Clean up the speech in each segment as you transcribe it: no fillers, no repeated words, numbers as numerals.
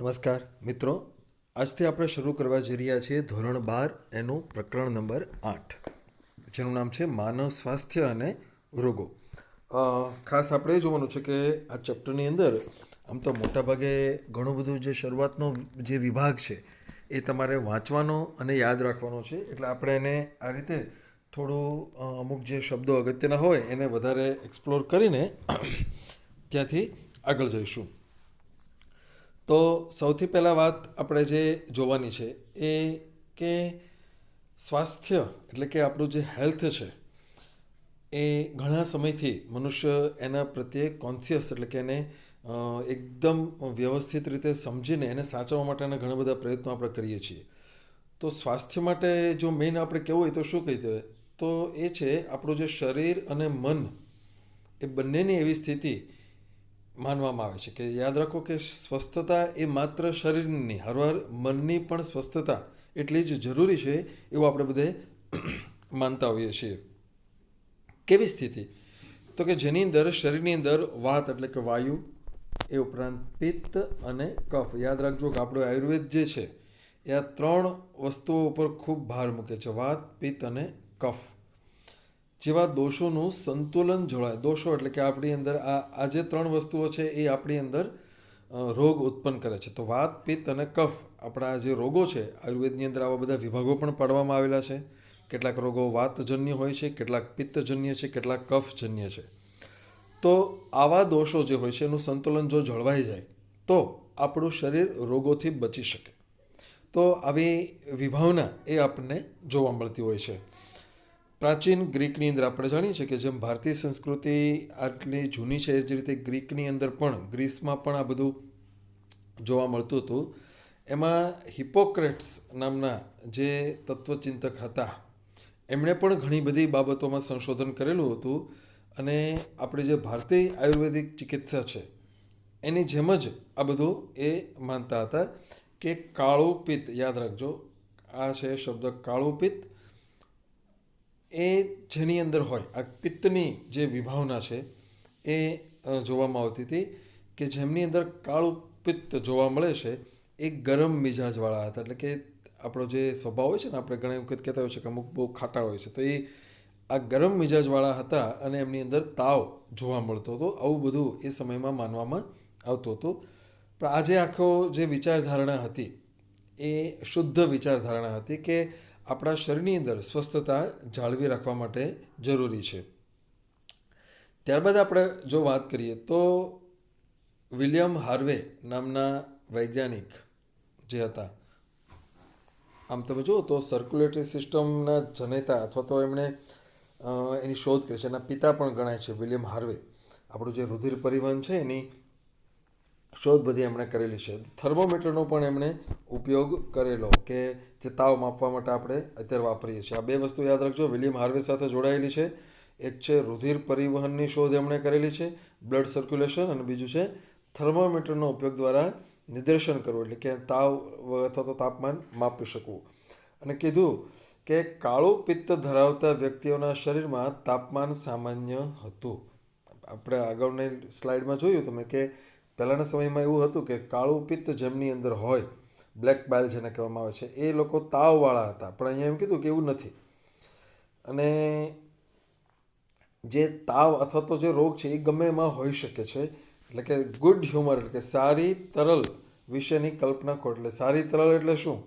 નમસ્કાર મિત્રો, આજથી આપણે શરૂ કરવા જઈ રહ્યા છીએ ધોરણ 12 એનું પ્રકરણ નંબર 8, જેનું નામ છે માનવ સ્વાસ્થ્ય અને રોગો. ખાસ આપણે એ જોવાનું છે કે આ ચેપ્ટરની અંદર આમ તો મોટાભાગે ઘણું બધું જે શરૂઆતનો જે વિભાગ છે એ તમારે વાંચવાનો અને યાદ રાખવાનો છે. એટલે આપણે એને આ રીતે થોડું અમુક જે શબ્દો અગત્યના હોય એને વધારે એક્સપ્લોર કરીને ત્યાંથી આગળ જઈશું. તો સૌથી પહેલાં વાત આપણે જે જોવાની છે એ કે સ્વાસ્થ્ય એટલે કે આપણું જે હેલ્થ છે એ ઘણા સમયથી મનુષ્ય એના પ્રત્યે કોન્શિયસ એટલે કે એને એકદમ વ્યવસ્થિત રીતે સમજીને એને સાચવવા માટેના ઘણા બધા પ્રયત્નો આપણે કરીએ છીએ. તો સ્વાસ્થ્ય માટે જો મેઇન આપણે કહેવું હોય તો શું કહી દે, તો એ છે આપણું જે શરીર અને મન એ બંનેની એવી સ્થિતિ માનવામાં આવે છે કે યાદ રાખો કે સ્વસ્થતા એ માત્ર શરીરની નહીં, હરવાર મનની પણ સ્વસ્થતા એટલી જ જરૂરી છે એવું આપણે બધે માનતા હોઈએ છીએ. કેવી સ્થિતિ? તો કે જેની અંદર શરીરની અંદર વાત એટલે કે વાયુ, એ ઉપરાંત પિત્ત અને કફ. યાદ રાખજો કે આપણો આયુર્વેદ જે છે એ આ 3 વસ્તુઓ ઉપર ખૂબ ભાર મૂકે છે: વાત, પિત્ત અને કફ જેવા દોષોનું સંતુલન જળવાય. દોષો એટલે કે આપણી અંદર આ જે 3 વસ્તુઓ છે એ આપણી અંદર રોગ ઉત્પન્ન કરે છે. તો વાત, પિત્ત અને કફ આપણા જે રોગો છે, આયુર્વેદની અંદર આવા બધા વિભાગો પણ પાડવામાં આવેલા છે. કેટલાક રોગો વાતજન્ય હોય છે, કેટલાક પિત્તજન્ય છે, કેટલાક કફજન્ય છે. તો આવા દોષો જે હોય છે એનું સંતુલન જો જળવાઈ જાય તો આપણું શરીર રોગોથી બચી શકે. તો આવી વિભાવના એ આપણને જોવા મળતી હોય છે. પ્રાચીન ગ્રીકની અંદર આપણે જાણીએ છીએ કે જેમ ભારતીય સંસ્કૃતિ આટલી જૂની છે એ જ રીતે ગ્રીકની અંદર પણ, ગ્રીસમાં પણ આ બધું જોવા મળતું હતું. એમાં હિપોક્રેટ્સ નામના જે તત્વચિંતક હતા એમણે પણ ઘણી બધી બાબતોમાં સંશોધન કરેલું હતું. અને આપણી જે ભારતીય આયુર્વેદિક ચિકિત્સા છે એની જેમ જ આ બધું એ માનતા હતા કે કાળું પિત્ત, યાદ રાખજો આ છે શબ્દ કાળું પિત્ત, એ જેની અંદર હોય આ પિત્તની જે વિભાવના છે એ જોવામાં આવતી હતી કે જેમની અંદર કાળું પિત્ત જોવા મળે છે એ ગરમ મિજાજવાળા હતા. એટલે કે આપણો જે સ્વભાવ હોય છે ને, આપણે ઘણી વખત કહેતા હોય છે કે અમુક બહુ ખાટા હોય છે, તો એ આ ગરમ મિજાજવાળા હતા અને એમની અંદર તાવ જોવા મળતો હતો. આવું બધું એ સમયમાં માનવામાં આવતું હતું. પણ આજે આખો જે વિચારધારણા હતી એ શુદ્ધ વિચારધારણા હતી કે આપણા શરીરની અંદર સ્વસ્થતા જાળવી રાખવા માટે જરૂરી છે. ત્યારબાદ આપણે જો વાત કરીએ તો વિલિયમ હાર્વે નામના વૈજ્ઞાનિક જે હતા, આમ તમે જુઓ તો સર્ક્યુલેટરી સિસ્ટમના જનેતા અથવા તો એમણે એની શોધ કરી છે. એના પિતા પણ ગણાય છે વિલિયમ હાર્વે. આપણું જે રુધિર પરિવહન છે એની શોધ બધી એમણે કરેલી છે. થર્મોમીટરનો પણ એમણે ઉપયોગ કરેલો કે જે તાવ માપવા માટે આપણે અત્યારે વાપરીએ છીએ. આ 2 વસ્તુ યાદ રાખજો, વિલિયમ હાર્વે સાથે જોડાયેલી છે. એક છે રુધિર પરિવહનની શોધ એમણે કરેલી છે, બ્લડ સર્ક્યુલેશન, અને બીજું છે થર્મોમીટરનો ઉપયોગ દ્વારા નિદર્શન કરવું એટલે કે તાવ અથવા તો તાપમાન માપી શકવું. અને કીધું કે કાળું પિત્ત ધરાવતા વ્યક્તિઓના શરીરમાં તાપમાન સામાન્ય હતું. આપણે આગળની સ્લાઇડમાં જોયું તમે કે પહેલાંના સમયમાં એવું હતું કે કાળું પિત્ત જેમની અંદર હોય, બ્લેક બાઇલ જેને કહેવામાં આવે છે, એ લોકો તાવવાળા હતા. પણ અહીંયા એમ કીધું કે એવું નથી. અને જે તાવ અથવા તો જે રોગ છે એ ગમે એમાં હોઈ શકે છે. એટલે કે ગુડ હ્યુમર એટલે કે સારી તરલ વિશેની કલ્પના કરો. એટલે સારી તરલ એટલે શું?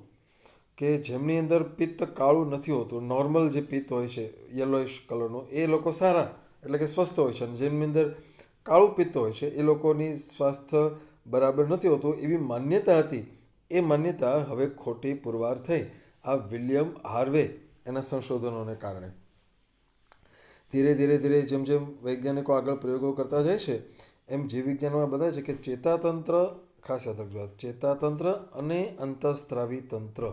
કે જેમની અંદર પિત્ત કાળું નથી હોતું, નોર્મલ જે પિત્ત હોય છે યલોઇશ કલરનું, એ લોકો સારા એટલે કે સ્વસ્થ હોય છે. અને જેમની અંદર કાળું પિત્ત હોય છે એ લોકોની સ્વાસ્થ્ય બરાબર નથી હોતું એવી માન્યતા હતી. એ માન્યતા હવે ખોટી પુરવાર થઈ આ વિલિયમ હાર્વે એના સંશોધનોને કારણે. ધીરે ધીરે ધીરે જેમ જેમ વૈજ્ઞાનિકો આગળ પ્રયોગો કરતા જાય છે એમ જીવવિજ્ઞાનમાં બતાવે છે કે ચેતાતંત્ર, ખાસ યાદ રાખજો, ચેતાતંત્ર અને અંતઃસ્ત્રાવી તંત્ર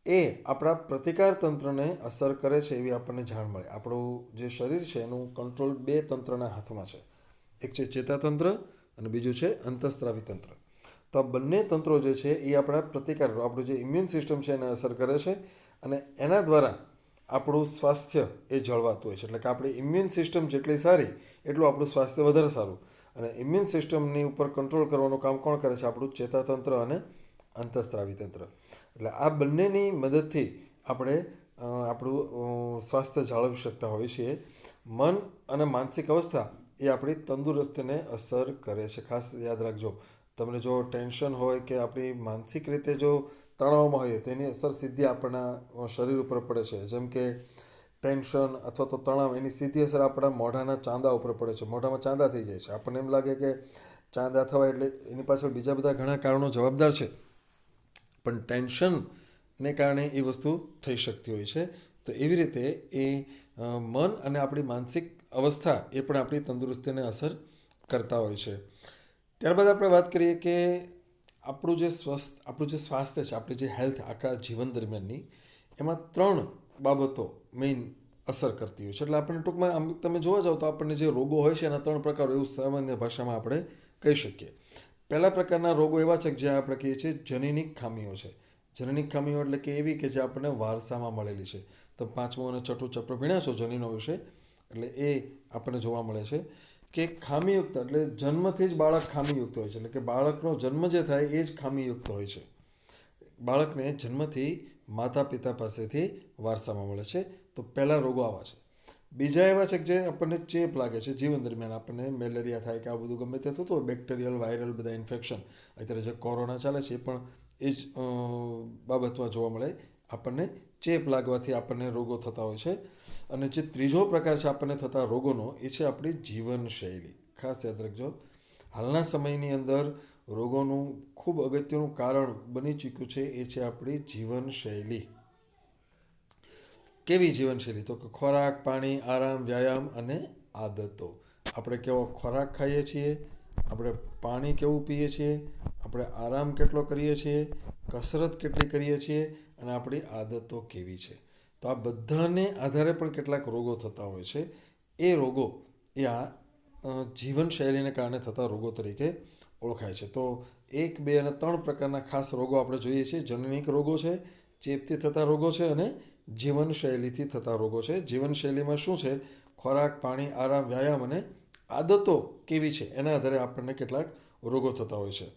એ આપણા પ્રતિકાર તંત્રને અસર કરે છે એવી આપણને જાણ મળે. આપણું જે શરીર છે એનું કંટ્રોલ 2 તંત્રના હાથમાં છે. એક છે ચેતાતંત્ર અને બીજું છે અંતઃસ્ત્રાવી તંત્ર. તો આ બંને તંત્રો જે છે એ આપણા પ્રતિકાર, આપણું જે ઇમ્યુન સિસ્ટમ છે એને અસર કરે છે અને એના દ્વારા આપણું સ્વાસ્થ્ય એ જળવાતું હોય છે. એટલે કે આપણી ઇમ્યુન સિસ્ટમ જેટલી સારી એટલું આપણું સ્વાસ્થ્ય વધારે સારું. અને ઇમ્યુન સિસ્ટમની ઉપર કંટ્રોલ કરવાનું કામ કોણ કરે છે? આપણું ચેતાતંત્ર અને અંતઃસ્ત્રાવી તંત્ર. એટલે આ બંનેની મદદથી આપણે આપણું સ્વાસ્થ્ય જાળવી શકતા હોઈએ છીએ. મન અને માનસિક અવસ્થા એ આપણી તંદુરસ્તીને અસર કરે છે. ખાસ યાદ રાખજો, તમને જો ટેન્શન હોય કે આપણી માનસિક રીતે જો તણાવમાં હોઈએ તો એની અસર સીધી આપણા શરીર ઉપર પડે છે. જેમ કે ટેન્શન અથવા તો તણાવ, એની સીધી અસર આપણા મોઢાના ચાંદા ઉપર પડે છે. મોઢામાં ચાંદા થઈ જાય છે. આપણને એમ લાગે કે ચાંદા થવા એટલે એની પાછળ બીજા બધા ઘણા કારણો જવાબદાર છે, પણ ટેન્શનને કારણે એ વસ્તુ થઈ શકતી હોય છે. તો એવી રીતે એ મન અને આપણી માનસિક અવસ્થા એ પણ આપણી તંદુરસ્તીને અસર કરતા હોય છે. ત્યારબાદ આપણે વાત કરીએ કે આપણું જે સ્વાસ્થ્ય છે, આપણી જે હેલ્થ આખા જીવન દરમિયાનની, એમાં 3 બાબતો મેઇન અસર કરતી હોય છે. એટલે આપણને ટૂંકમાં આમ તમે જોવા જાઓ તો આપણને જે રોગો હોય છે એના 3 પ્રકારો એવું સામાન્ય ભાષામાં આપણે કહી શકીએ. પહેલા પ્રકારના રોગો એવા છે કે જ્યાં આપણે કહીએ છીએ જનીનિક ખામીઓ છે. જનીનિક ખામીઓ એટલે કે એવી કે જે આપણને વારસામાં મળેલી છે. તમે 5મું અને 6ઠું ચેપ્ટર ભણ્યા છો જનીનો વિશે, એટલે એ આપણને જોવા મળે છે કે ખામીયુક્ત એટલે જન્મથી જ બાળક ખામીયુક્ત હોય છે. એટલે કે બાળકનો જન્મ જે થાય એ જ ખામીયુક્ત હોય છે. બાળકને જન્મથી માતા પિતા પાસેથી વારસામાં મળે છે. તો પહેલા રોગો આવા છે. બીજા એવા છે કે જે આપણને ચેપ લાગે છે જીવન દરમિયાન. આપણને મેલેરિયા થાય કે આ બધું ગમે તે થતું હોય, બેક્ટેરિયલ વાયરલ બધા ઇન્ફેક્શન, અત્યારે જે કોરોના ચાલે છે એ પણ એ જ બાબતમાં જોવા મળે. આપણને ચેપ લાગવાથી આપણને રોગો થતા હોય છે. અને જે ત્રીજો પ્રકાર છે આપણને થતા રોગોનો, એ છે આપણી જીવનશૈલી. ખાસ યાદ રાખજો, હાલના સમયની અંદર રોગોનું ખૂબ અગત્યનું કારણ બની ચૂક્યું છે એ છે આપણી જીવનશૈલી. કેવી જીવનશૈલી? તો કે ખોરાક, પાણી, આરામ, વ્યાયામ અને આદતો. આપણે કેવો ખોરાક ખાઈએ છીએ, આપણે પાણી કેવું પીએ છીએ, આપણે આરામ કેટલો કરીએ છીએ, કસરત કેટલી કરીએ છીએ અને આપણી આદતો કેવી છે. તો આ બધાને આધારે પણ કેટલાક રોગો થતા હોય છે. એ રોગો એ આ જીવનશૈલીને કારણે થતા રોગો તરીકે ઓળખાય છે. તો 1, 2 અને 3 પ્રકારના ખાસ રોગો આપણે જોઈએ છીએ. જનનિક રોગો છે, ચેપથી થતા રોગો છે અને જીવનશૈલીથી થતા રોગો છે. જીવનશૈલીમાં શું છે? ખોરાક, પાણી, આરામ, વ્યાયામ અને આદતો કેવી છે એના આધારે આપણને કેટલાક રોગો થતા હોય છે.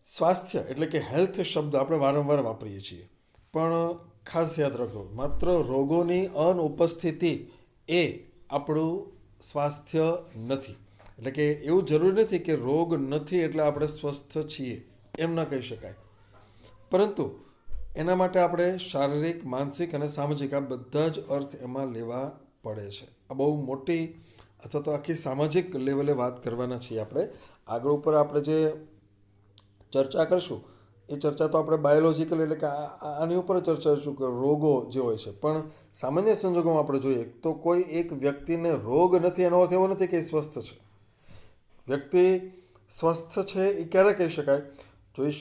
સ્વાસ્થ્ય એટલે કે હેલ્થ શબ્દ આપણે વારંવાર વાપરીએ છીએ, પણ ખાસ યાદ રાખો, માત્ર રોગોની અનુપસ્થિતિ એ આપણું સ્વાસ્થ્ય નથી. એટલે કે એવું જરૂરી નથી કે રોગ નથી એટલે આપણે સ્વસ્થ છીએ, એમ ન કહી શકાય. પરંતુ એના માટે આપણે શારીરિક, માનસિક અને સામાજિક આ બધા જ અર્થ એમાં લેવા પડે છે. આ બહુ મોટી અથવા તો આખી સામાજિક લેવલે વાત કરવાના છીએ આપણે. આગળ ઉપર આપણે જે ચર્ચા કરશું એ ચર્ચા તો આપણે બાયોલોજીકલ એટલે કે આની ઉપર ચર્ચા કરીશું કે રોગો જે હોય છે. પણ સામાન્ય સંજોગોમાં આપણે જોઈએ તો કોઈ એક વ્યક્તિને રોગ નથી એનો અર્થ એવો નથી કે એ સ્વસ્થ છે. વ્યક્તિ સ્વસ્થ છે એ ક્યારે કહી શકાય? જો એ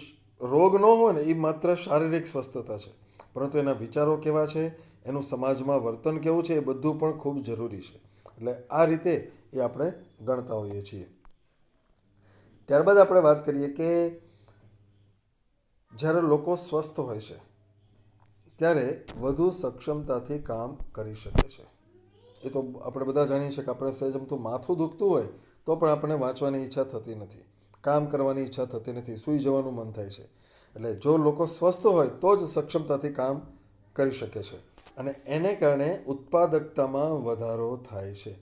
રોગ ન હોય ને, એ માત્ર શારીરિક સ્વસ્થતા છે, પરંતુ એના વિચારો કેવા છે, એનું સમાજમાં વર્તન કેવું છે, એ બધું પણ ખૂબ જરૂરી છે. એટલે આ રીતે એ આપણે ગણતા હોઈએ છીએ. ત્યારબાદ આપણે વાત કરીએ કે જ્યારે લોકો સ્વસ્થ હોય છે ત્યારે વધુ સક્ષમતાથી કામ કરી શકે છે. એ તો આપણે બધા જાણીએ છીએ કે આપણે સહેજ અમથું માથું દુખતું હોય તો પણ આપણને વાંચવાની ઈચ્છા થતી નથી, કામ કરવાની ઈચ્છા થતી નથી, સૂઈ જવાનું મન થાય છે. એટલે જો લોકો સ્વસ્થ હોય તો જ સક્ષમતાથી કામ કરી શકે છે અને એને કારણે ઉત્પાદકતામાં વધારો થાય છે.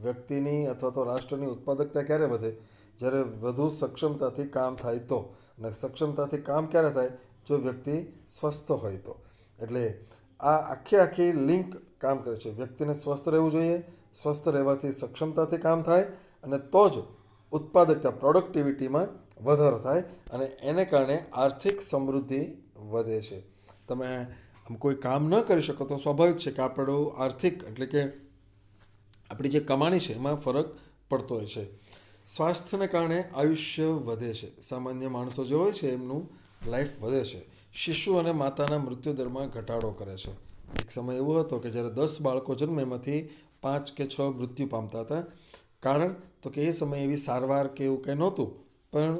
વ્યક્તિની અથવા તો રાષ્ટ્રની ઉત્પાદકતા ક્યારે વધે? જ્યારે વધુ સક્ષમતાથી કામ થાય તો. અને સક્ષમતાથી કામ ક્યારે થાય? જો વ્યક્તિ સ્વસ્થ હોય તો. એટલે આ આખી લિંક કામ કરે છે. વ્યક્તિને સ્વસ્થ રહેવું જોઈએ, સ્વસ્થ રહેવાથી સક્ષમતાથી કામ થાય અને તો જ ઉત્પાદકતા, પ્રોડક્ટિવિટીમાં વધારો થાય અને એને કારણે આર્થિક સમૃદ્ધિ વધે છે. તમે કોઈ કામ ન કરી શકો તો સ્વાભાવિક છે કે આપણું આર્થિક એટલે કે આપણી જે કમાણી છે એમાં ફરક પડતો હોય છે. સ્વાસ્થ્યને કારણે આયુષ્ય વધે છે. સામાન્ય માણસો જે હોય છે એમનું લાઈફ વધે છે. શિશુ અને માતાના મૃત્યુદરમાં ઘટાડો કરે છે. એક સમય એવો હતો કે જ્યારે 10 બાળકો જન્મે એમાંથી 5 કે 6 મૃત્યુ પામતા હતા. કારણ તો કે એ સમયે એવી સારવાર કે એવું કંઈ નહોતું. પણ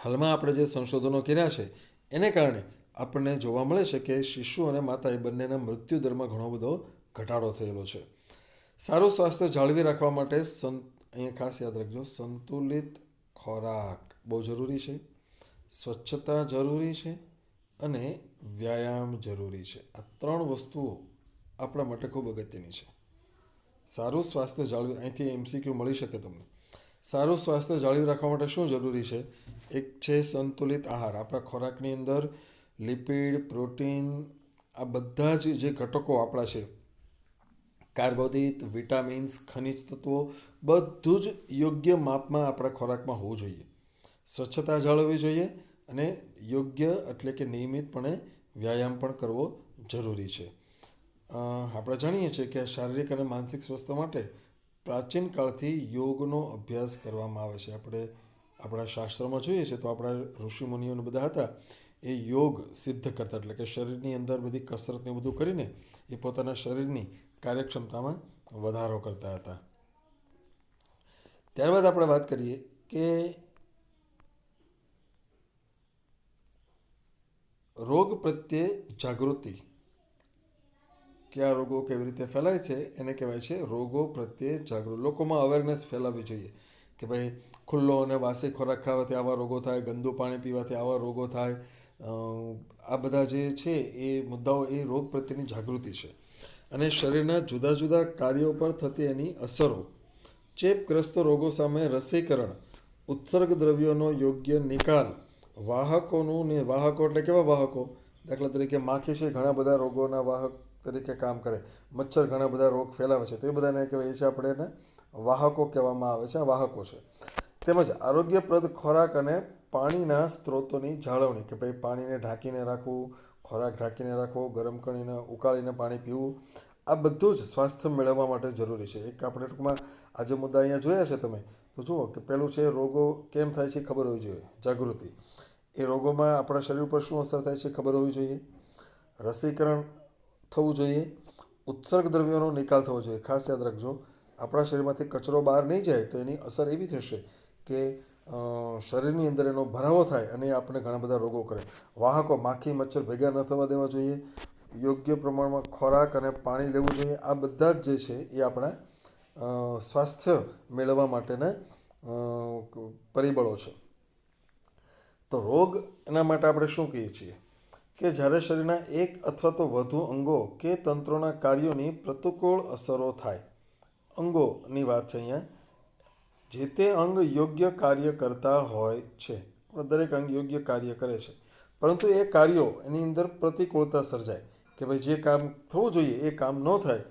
હાલમાં આપણે જે સંશોધનો કર્યા છે એને કારણે આપણને જોવા મળે છે કે શિશુ અને માતા એ બંનેના મૃત્યુદરમાં ઘણો બધો ઘટાડો થયેલો છે. સારું સ્વાસ્થ્ય જાળવી રાખવા માટે અહીંયા ખાસ યાદ રાખજો, સંતુલિત ખોરાક બહુ જરૂરી છે, સ્વચ્છતા જરૂરી છે અને વ્યાયામ જરૂરી છે. આ 3 વસ્તુઓ આપણા માટે ખૂબ અગત્યની છે. સારું સ્વાસ્થ્ય જાળવી, અહીંથી MCQ મળી શકે તમને. સારું સ્વાસ્થ્ય જાળવી રાખવા માટે શું જરૂરી છે? એક છે સંતુલિત આહાર. આપણા ખોરાકની અંદર લિપિડ, પ્રોટીન, આ બધા જ જે ઘટકો આપણા છે, કાર્બોદિત, વિટામિન્સ, ખનિજ તત્વો, બધું જ યોગ્ય માપમાં આપણા ખોરાકમાં હોવું જોઈએ. સ્વચ્છતા જાળવવી જોઈએ અને યોગ્ય એટલે કે નિયમિતપણે વ્યાયામ પણ કરવો જરૂરી છે. આપણે જાણીએ છીએ કે શારીરિક અને માનસિક સ્વાસ્થ્ય માટે પ્રાચીન કાળથી યોગનો અભ્યાસ કરવામાં આવે છે. આપણે આપણા શાસ્ત્રોમાં જોઈએ છીએ તો આપણા ઋષિમુનિઓને બધા હતા એ યોગ સિદ્ધ કરતા, એટલે કે શરીરની અંદર બધી કસરતને બધું કરીને એ પોતાના શરીરની કાર્યક્ષમતામાં વધારો કરતા હતા. ત્યારબાદ આપણે વાત કરીએ કે રોગ પ્રત્યે જાગૃતિ. કયા રોગો કેવી રીતે ફેલાય છે એને કહેવાય છે રોગો પ્રત્યે જાગૃતિ. લોકોમાં અવેરનેસ ફેલાવવી જોઈએ કે ભાઈ ખુલ્લો અને વાસી ખોરાક ખાવાથી આવા રોગો થાય, ગંદુ પાણી પીવાથી આવા રોગો થાય. આ બધા જે છે એ મુદ્દાઓ એ રોગ પ્રત્યેની જાગૃતિ છે. અને શરીરના જુદા જુદા કાર્યો પર થતી એની અસરો, ચેપગ્રસ્ત રોગો સામે રસીકરણ, ઉત્સર્ગ દ્રવ્યોનો યોગ્ય નિકાલ, વાહકોનું ને વાહકો એટલે કેવા વાહકો? દાખલા તરીકે માખી છે ઘણા બધા રોગોના વાહક તરીકે કામ કરે, મચ્છર ઘણા બધા રોગ ફેલાવે છે, તો એ બધાને કહેવાય છે આપણે એને વાહકો કહેવામાં આવે છે. આ વાહકો છે. તેમજ આરોગ્યપ્રદ ખોરાક અને પાણીના સ્ત્રોતોની જાળવણી, કે ભાઈ પાણીને ઢાંકીને રાખવું, ખોરાક ઢાંકીને રાખવો, ગરમ કરીને ઉકાળીને પાણી પીવું, આ બધું જ સ્વાસ્થ્ય મેળવવા માટે જરૂરી છે. એક આપણે ટૂંકમાં આજે મુદ્દા અહીંયા જોયા છે તમે, તો જુઓ કે પહેલું છે રોગો કેમ થાય છે ખબર હોવી જોઈએ, જાગૃતિ. એ રોગોમાં આપણા શરીર ઉપર શું અસર થાય છે ખબર હોવી જોઈએ, રસીકરણ થવું જોઈએ, ઉત્સર્ગ દ્રવ્યોનો નિકાલ થવો જોઈએ. ખાસ યાદ રાખજો, આપણા શરીરમાંથી કચરો બહાર નહીં જાય તો એની અસર એવી થશે કે શરીરની અંદર એનો ભરાવો થાય અને એ આપણે ઘણા બધા રોગો કરે. વાહકો, માખી મચ્છર ભેગા ન થવા દેવા જોઈએ, યોગ્ય પ્રમાણમાં ખોરાક અને પાણી લેવું જોઈએ. આ બધા જ જે છે એ આપણા સ્વાસ્થ્ય મેળવવા માટેના પરિબળો છે. તો રોગ એના માટે આપણે શું કહીએ છીએ કે જ્યારે શરીરના એક અથવા તો વધુ અંગો કે તંત્રોના કાર્યોની પ્રતિકૂળ અસરો થાય. અંગોની વાત છે અહીંયા. જે તે અંગ યોગ્ય કાર્ય કરતા હોય છે, દરેક અંગ યોગ્ય કાર્ય કરે છે, પરંતુ એ કાર્યો એની અંદર પ્રતિકૂળતા સર્જાય કે ભાઈ જે કામ થવું જોઈએ એ કામ ન થાય,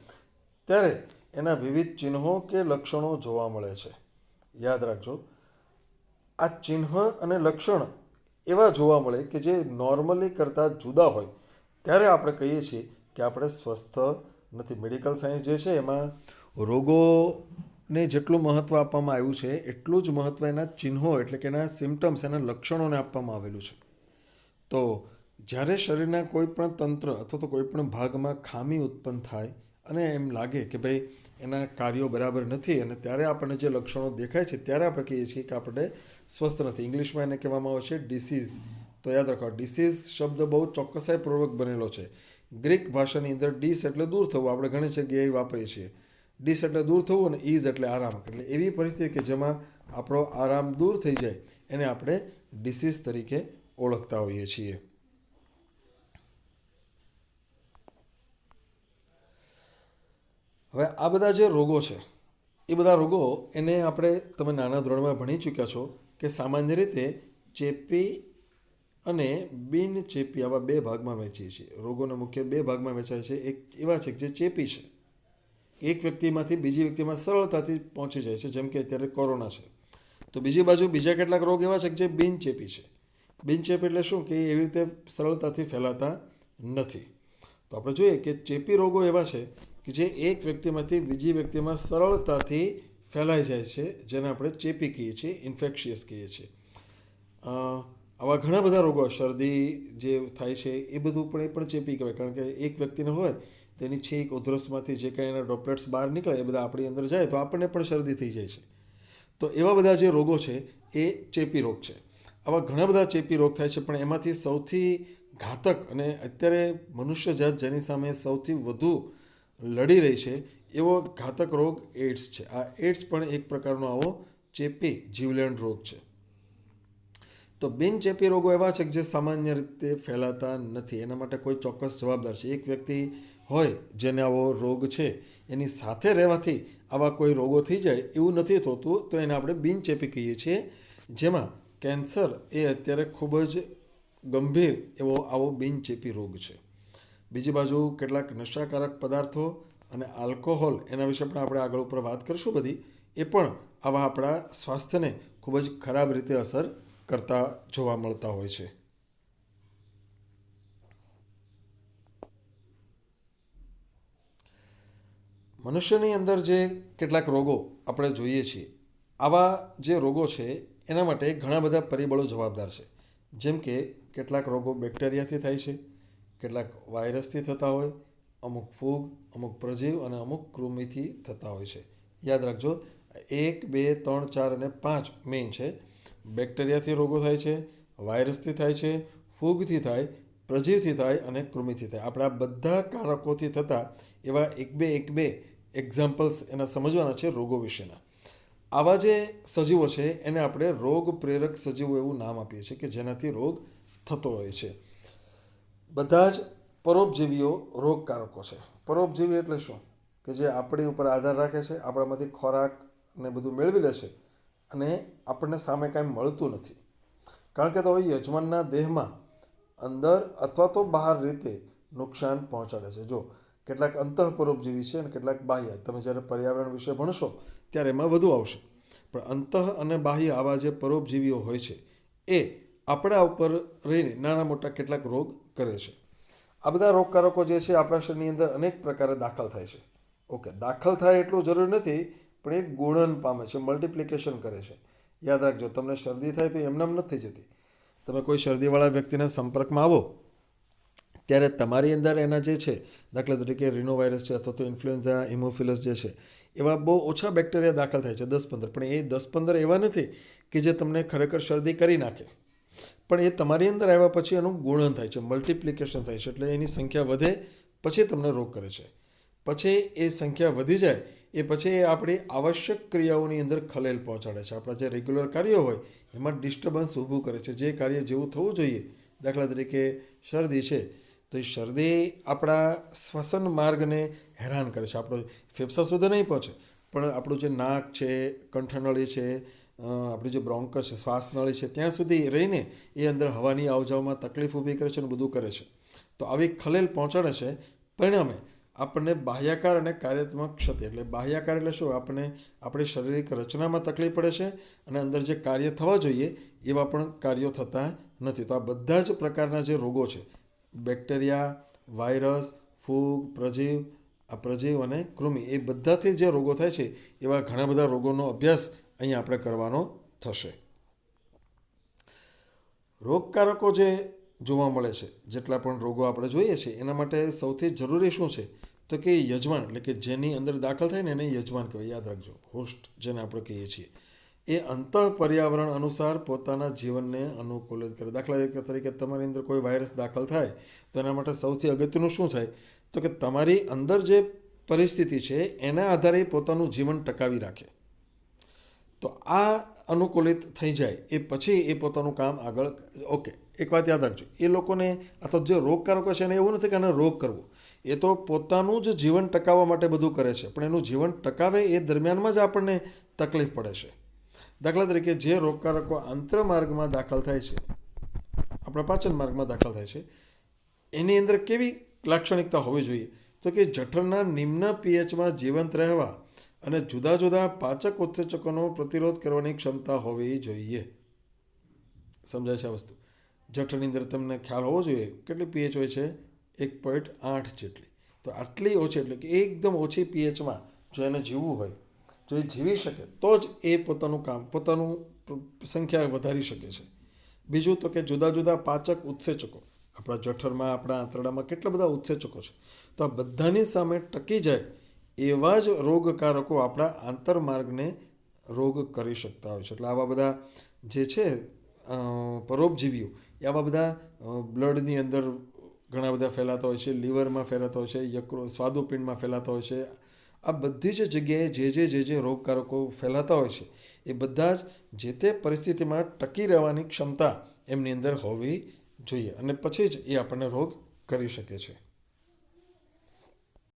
ત્યારે એના વિવિધ ચિહ્નો કે લક્ષણો જોવા મળે છે. યાદ રાખજો, આ ચિહ્ન અને લક્ષણ એવા જોવા મળે કે જે નોર્મલી કરતાં જુદા હોય, ત્યારે આપણે કહીએ છીએ કે આપણે સ્વસ્થ નથી. મેડિકલ સાયન્સ જે છે એમાં રોગોને જેટલું મહત્ત્વ આપવામાં આવ્યું છે એટલું જ મહત્ત્વ એના ચિહ્નો એટલે કે એના સિમ્ટમ્સ, એના લક્ષણોને આપવામાં આવેલું છે. તો જ્યારે શરીરના કોઈ પણ તંત્ર અથવા તો કોઈ પણ ભાગમાં ખામી ઉત્પન્ન થાય અને એમ લાગે કે ભાઈ એના કાર્યો બરાબર નથી, અને ત્યારે આપણને જે લક્ષણો દેખાય છે ત્યારે આપણે કહીએ છીએ કે આપણે સ્વસ્થ નથી. ઇંગ્લિશમાં એને કહેવામાં આવે છે ડિસીઝ. તો યાદ રાખો, ડિસીઝ શબ્દ બહુ ચોક્કસાઈપૂર્વક બનેલો છે. ગ્રીક ભાષાની અંદર ડીસ એટલે દૂર થવું, આપણે ઘણી જગ્યાએ વાપરીએ છીએ. ડીસ એટલે દૂર થવું અને ઇઝ એટલે આરામ. એટલે એવી પરિસ્થિતિ કે જેમાં આપણો આરામ દૂર થઈ જાય એને આપણે ડિસીઝ તરીકે ઓળખતા હોઈએ છીએ. હવે આ બધા જે રોગો છે એ બધા રોગો એને આપણે તમે નાના ધોરણમાં ભણી ચૂક્યા છો કે સામાન્ય રીતે ચેપી અને બિનચેપી આવા 2 ભાગમાં વહેંચીએ છીએ. રોગોને મુખ્ય 2 ભાગમાં વહેંચાય છે. એક એવા છે જે ચેપી છે, એક વ્યક્તિમાંથી બીજી વ્યક્તિમાં સરળતાથી પહોંચી જાય છે, જેમ કે અત્યારે કોરોના છે. તો બીજી બાજુ બીજા કેટલાક રોગ એવા છે કે જે બિનચેપી છે. બિનચેપી એટલે શું કે એવી રીતે સરળતાથી ફેલાતા નથી. તો આપણે જોઈએ કે ચેપી રોગો એવા છે કે જે એક વ્યક્તિમાંથી બીજી વ્યક્તિમાં સરળતાથી ફેલાઈ જાય છે, જેને આપણે ચેપી કહીએ છીએ, ઇન્ફેક્શિયસ કહીએ છીએ. આવા ઘણા બધા રોગો, શરદી જે થાય છે એ બધું પણ એ પણ ચેપી કહેવાય, કારણ કે એક વ્યક્તિને હોય તેની છીંક, ઉધરસમાંથી જે કાંઈ એના ડ્રોપલેટ્સ બહાર નીકળે એ બધા આપણી અંદર જાય તો આપણને પણ શરદી થઈ જાય છે. તો એવા બધા જે રોગો છે એ ચેપી રોગ છે. આવા ઘણા બધા ચેપી રોગ થાય છે, પણ એમાંથી સૌથી ઘાતક અને અત્યારે મનુષ્ય જાત જેની સામે સૌથી વધુ લડી રહી છે એવો ઘાતક રોગ એડ્સ છે. આ એડ્સ પણ એક પ્રકારનો આવો ચેપી જીવલેણ રોગ છે. તો બિનચેપી રોગો એવા છે કે જે સામાન્ય રીતે ફેલાતા નથી. એના માટે કોઈ ચોક્કસ જવાબદાર છે. એક વ્યક્તિ હોય જેને આવો રોગ છે, એની સાથે રહેવાથી આવા કોઈ રોગો થઈ જાય એવું નથી થતું, તો એને આપણે બિનચેપી કહીએ છીએ. જેમાં કેન્સર એ અત્યારે ખૂબ જ ગંભીર એવો આવો બિનચેપી રોગ છે. બીજી બાજુ કેટલાક નશાકારક પદાર્થો અને આલ્કોહોલ, એના વિશે પણ આપણે આગળ ઉપર વાત કરીશું બધી, એ પણ આવા આપણા સ્વાસ્થ્યને ખૂબ જ ખરાબ રીતે અસર કરતા જોવા મળતા હોય છે. મનુષ્યની અંદર જે કેટલાક રોગો આપણે જોઈએ છીએ, આવા જે રોગો છે એના માટે ઘણા બધા પરિબળો જવાબદાર છે. જેમ કે કેટલાક રોગો બેક્ટેરિયાથી થાય છે, કેટલાક વાયરસથી થતા હોય, અમુક ફૂગ, અમુક પ્રજીવ અને અમુક કૃમિથી થતા હોય છે. યાદ રાખજો, 1, 2, 3, 4 અને 5 મેઇન છે. બેક્ટેરિયાથી રોગો થાય છે, વાયરસથી થાય છે, ફૂગથી થાય, પ્રજીવથી થાય અને કૃમિથી થાય. આપણા બધા કારકોથી થતા એવા એક બે એક્ઝામ્પલ્સ એના સમજવાના છે રોગો વિશેના. આવા જે સજીવો છે એને આપણે રોગ પ્રેરક સજીવો એવું નામ આપીએ છીએ, કે જેનાથી રોગ થતો હોય છે. બધા જ પરોપજીવીઓ રોગકારકો છે. પરોપજીવી એટલે શું? કે જે આપણી ઉપર આધાર રાખે છે, આપણામાંથી ખોરાક ને બધું મેળવી લે છે અને આપણને સામે કાંઈ મળતું નથી. કારણ કે તો યજમાનના દેહમાં અંદર અથવા તો બહાર રીતે નુકસાન પહોંચાડે છે. જો કેટલાક અંતઃપરોપજીવી છે અને કેટલાક બાહ્ય. તમે જ્યારે પર્યાવરણ વિશે ભણશો ત્યારે એમાં વધુ આવશે. પણ અંતઃ અને બાહ્ય આવા જે પરોપજીવીઓ હોય છે એ આપણા ઉપર રહીને નાના મોટા કેટલાક રોગ કરે છે. આ બધા રોગકારકો જે છે આપણા શરીરની અંદર અનેક પ્રકારે દાખલ થાય છે. ઓકે, દાખલ થાય એટલું જરૂરી નથી, પણ એ ગુણન પામે છે, મલ્ટિપ્લિકેશન કરે છે. યાદ રાખજો, તમને શરદી થાય તો એમનામ નથી જતી. તમે કોઈ શરદીવાળા વ્યક્તિના સંપર્કમાં આવો ત્યારે તમારી અંદર એના જે છે, દાખલા તરીકે રિનોવાયરસ છે અથવા તો ઇન્ફ્લુએન્ઝા, હિમોફિલસ જે છે, એવા બહુ ઓછા બેક્ટેરિયા દાખલ થાય છે, 10-15. પણ એ 10-15 એવા નથી કે જે તમને ખરેખર શરદી કરી નાખે. પણ એ તમારી અંદર આવ્યા પછી એનું ગુણન થાય છે, મલ્ટિપ્લિકેશન થાય છે, એટલે એની સંખ્યા વધે પછી તમને રોગ કરે છે. પછી એ સંખ્યા વધી જાય એ પછી એ આપણી આવશ્યક ક્રિયાઓની અંદર ખલેલ પહોંચાડે છે. આપણા જે રેગ્યુલર કાર્યો હોય એમાં ડિસ્ટર્બન્સ ઊભું કરે છે. જે કાર્ય જેવું થવું જોઈએ, દાખલા તરીકે શરદી છે, તો એ શરદી આપણા શ્વસન માર્ગને હેરાન કરે છે. આપણો ફેફસા સુધી નહીં પહોંચે, પણ આપણું જે નાક છે, કંઠનળી છે, આપણી જે બ્રોન્કસ છે, શ્વાસનળી છે, ત્યાં સુધી રહીને એ અંદર હવાની આવજાવમાં તકલીફ ઊભી કરે છે અને બધું કરે છે. તો આવી ખલેલ પહોંચાડે છે. પરિણામે આપણને બાહ્યાકાર અને કાર્યાત્મક ક્ષતિ. એટલે બાહ્યાકાર એટલે શું? આપણને આપણી શારીરિક રચનામાં તકલીફ પડે છે અને અંદર જે કાર્ય થવા જોઈએ એવા પણ કાર્યો થતા નથી. તો આ બધા જ પ્રકારના જે રોગો છે, બેક્ટેરિયા, વાયરસ, ફૂગ, પ્રજીવ અને કૃમિ, એ બધાથી જે રોગો થાય છે એવા ઘણા બધા રોગોનો અભ્યાસ અહીંયા આપણે કરવાનો થશે. રોગકારકો જે જોવા મળે છે, જેટલા પણ રોગો આપણે જોઈએ છીએ, એના માટે સૌથી જરૂરી શું છે? તો કે યજમાન, એટલે કે જેની અંદર દાખલ થાય ને એને યજમાન કહેવાય. યાદ રાખજો, હોસ્ટ જેને આપણે કહીએ છીએ, એ અંતઃ પર્યાવરણ અનુસાર પોતાના જીવનને અનુકૂલિત કરે. દાખલા તરીકે તમારી અંદર કોઈ વાયરસ દાખલ થાય તો એના માટે સૌથી અગત્યનું શું થાય? તો કે તમારી અંદર જે પરિસ્થિતિ છે એના આધારે પોતાનું જીવન ટકાવી રાખે. તો આ અનુકૂલિત થઈ જાય એ પછી એ પોતાનું કામ આગળ. ઓકે, એક વાત યાદ રાખજો, એ લોકોને અથવા જે રોગકારકો છે એને એવું નથી કે આને રોગ કરવો. એ તો પોતાનું જ જીવન ટકાવવા માટે બધું કરે છે, પણ એનું જીવન ટકાવે એ દરમિયાનમાં જ આપણને તકલીફ પડે છે. દાખલા તરીકે જે રોગકારકો આંતરમાર્ગમાં દાખલ થાય છે, આપણા પાચન માર્ગમાં દાખલ થાય છે, એની અંદર કેવી લાક્ષણિકતા હોવી જોઈએ? તો કે જઠરના નિમ્ન પીએચમાં જીવંત રહેવા અને જુદા જુદા પાચક ઉત્સેચકોનો પ્રતિરોધ કરવાની ક્ષમતા હોવી જોઈએ. સમજાય છે આ વસ્તુ? જઠરની અંદર તમને ખ્યાલ હોવો જોઈએ કેટલી પીએચ હોય છે? 1.8 જેટલી. તો આટલી ઓછી, એટલે કે એકદમ ઓછી પીએચમાં જો એને જીવવું હોય, જો એ જીવી શકે તો જ એ પોતાનું કામ, પોતાનું સંખ્યા વધારી શકે છે. બીજું તો કે જુદા જુદા પાચક ઉત્સેચકો, આપણા જઠરમાં, આપણા આંતરડામાં કેટલા બધા ઉત્સેચકો છે, તો આ બધાની સામે ટકી જાય એવા જ રોગકારકો આપણા આંતરમાર્ગને રોગ કરી શકતા હોય છે. એટલે આવા બધા જે છે પરોપજીવીઓ, એ આવા બધા બ્લડની અંદર ઘણા બધા ફેલાતા હોય છે, લીવરમાં ફેલાતા હોય છે, સ્વાદુપિંડમાં ફેલાતા હોય છે, આ બધી જ જગ્યાએ જે રોગકારકો ફેલાતા હોય છે એ બધા જ જે તે પરિસ્થિતિમાં ટકી રહેવાની ક્ષમતા એમની અંદર હોવી જોઈએ અને પછી જ એ આપણને રોગ કરી શકે છે.